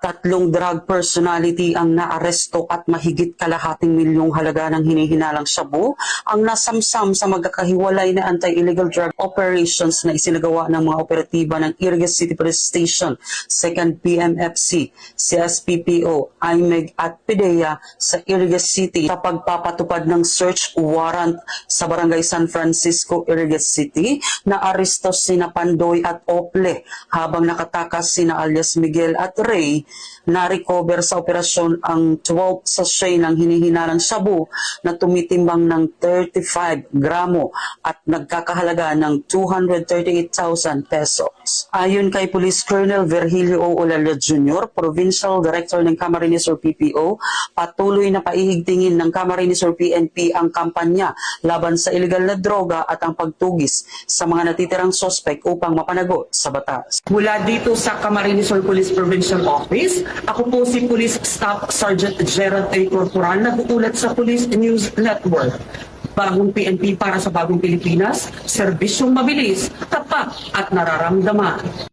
3 drug personality ang naaresto at mahigit kalahating milyong halaga ng hinihinalang shabu ang nasamsam sa magkakahiwalay na anti-illegal drug operations na isinagawa ng mga operatiba ng Irigas City Police Station, 2nd PMFC, CSPPO, IMEG at PIDEA sa Irigas City sa pagpapatupad ng search warrant sa Barangay San Francisco, Irigas City na aresto sina Pandoy at Ople habang nakatakas sina alias Miguel at Ray. Na-recover sa operasyon ang 12 sachet ng hinihinalang shabu na tumitimbang ng 35 gramo at nagkakahalaga ng 238,000 pesos. Ayon kay Police Colonel Virgilio O. Olalia Jr., Provincial Director ng Camarines Sur PPO, patuloy na paihigtingin ng Camarines Sur PNP ang kampanya laban sa illegal na droga at ang pagtugis sa mga natitirang sospek upang mapanagot sa batas. Mula dito sa Camarines Sur Police Provincial Office, ako po si Police Staff Sergeant Gerald A. Corporal, nag-uulat sa Police News Network. Bagong PNP para sa bagong Pilipinas, serbisyong mabilis, tapat at nararamdaman.